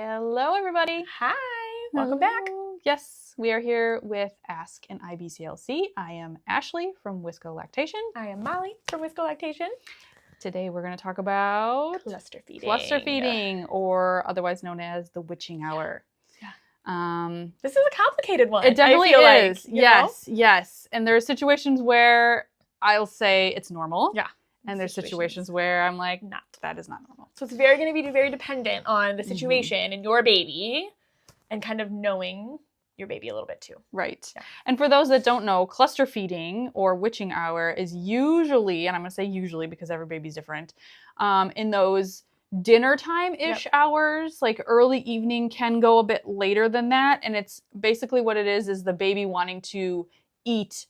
Hello, everybody. Hi, welcome back. Yes, we are here with Ask an IBCLC. I am Ashleigh from Wisco Lactation. I am Molly from Wisco Lactation. Today we're going to talk about Cluster feeding. Cluster feeding, or otherwise known as the witching hour. Yeah. This is a complicated one. It definitely is. Like, you know? Yes. And there are situations where I'll say it's normal. Yeah. And there's situations where I'm like, not. That is not normal. So it's going to be very dependent on the situation and your baby, and kind of knowing your baby a little bit too. Right. Yeah. And for those that don't know, cluster feeding or witching hour is usually, and I'm going to say usually because every baby's different, in those dinner time-ish hours, like early evening, can go a bit later than that. And it's basically what it is the baby wanting to eat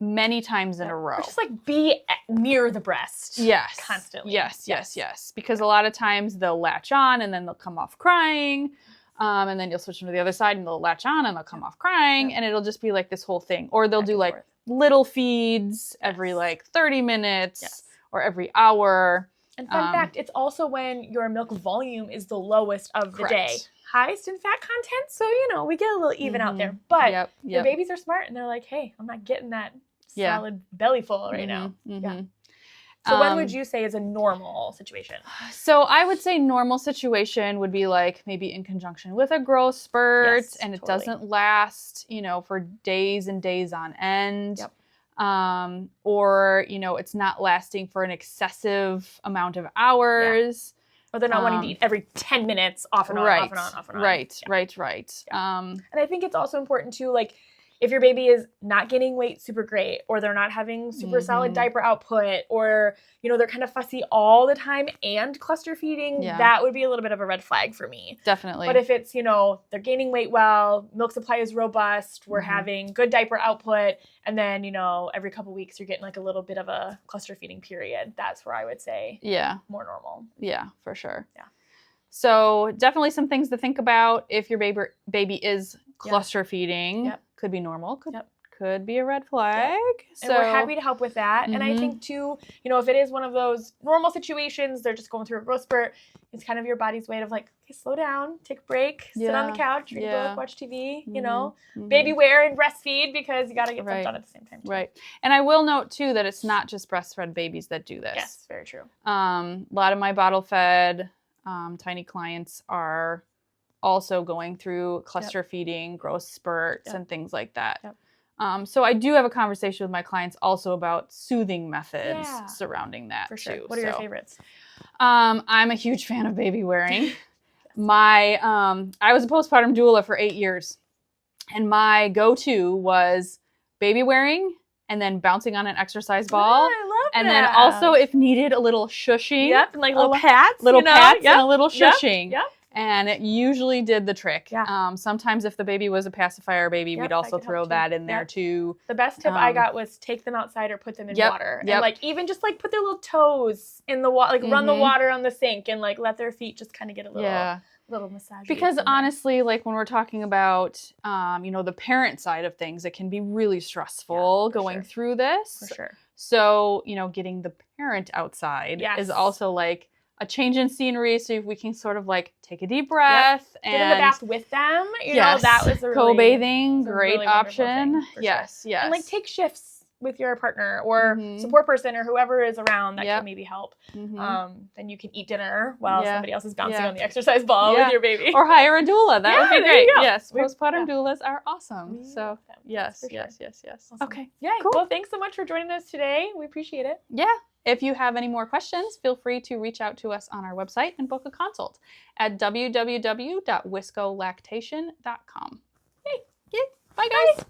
many times in a row. Or just like be near the breast. Yes. Constantly. Yes. Because a lot of times they'll latch on and then they'll come off crying. And then you'll switch them to the other side and they'll latch on and they'll come off crying. And it'll just be like this whole thing. Or they'll do like little feeds every like 30 minutes or every hour. And fun fact, it's also when your milk volume is the lowest of the day. Highest in fat content, so we get a little even out there. But the babies are smart and they're like, hey, I'm not getting that solid belly full right now. Yeah. So when would you say is a normal situation? So I would say normal situation would be like maybe in conjunction with a growth spurt, and it doesn't last, for days and days on end. Yep. Or, it's not lasting for an excessive amount of hours. Or they're not wanting to eat every 10 minutes off and on, off and on, off and on. Right. Yeah. And I think it's also important too, like, if your baby is not gaining weight super great, or they're not having super solid diaper output, or, they're kind of fussy all the time and cluster feeding, that would be a little bit of a red flag for me. Definitely. But if it's, they're gaining weight well, milk supply is robust, we're having good diaper output, and then, every couple weeks you're getting like a little bit of a cluster feeding period, that's where I would say more normal. Yeah, for sure. Yeah. So definitely some things to think about if your baby is cluster feeding. Yep. Could be normal, could be a red flag. So, and we're happy to help with that. And I think too, if it is one of those normal situations, they're just going through a growth spurt, it's kind of your body's way of like, okay, slow down, take a break, sit on the couch, read a book, watch TV, baby wear and breastfeed, because you got to get stuff done at the same time too. Right. And I will note too that it's not just breastfed babies that do this. Yes, very true. A lot of my bottle fed tiny clients are also going through cluster feeding, growth spurts, and things like that. So I do have a conversation with my clients also about soothing methods surrounding that too. What are your favorites? I'm a huge fan of baby wearing. I was a postpartum doula for 8 years, and my go-to was baby wearing and then bouncing on an exercise ball. I love and then also, if needed, a little shushing. Yep, and like little pats. And a little shushing. Yep. And it usually did the trick. Yeah. Sometimes if the baby was a pacifier baby, we'd also throw that in there too. The best tip I got was take them outside or put them in water. And like even just like put their little toes in the water, like run the water on the sink and like let their feet just kind of get a little massage. Because honestly, like when we're talking about, the parent side of things, it can be really stressful going through this. For sure. So, getting the parent outside is also like a change in scenery, so if we can sort of like take a deep breath and get in the bath with them, that was a really, co-bathing, great option. Yes. And like take shifts with your partner or support person or whoever is around that can maybe help. Then you can eat dinner while somebody else is bouncing on the exercise ball with your baby. Or hire a doula. That would be great. Yes, postpartum doulas are awesome. So yes. Awesome. Okay. Yeah. Cool. Well, thanks so much for joining us today. We appreciate it. Yeah. If you have any more questions, feel free to reach out to us on our website and book a consult at www.wiscolactation.com. Hey. Yeah. Bye, guys.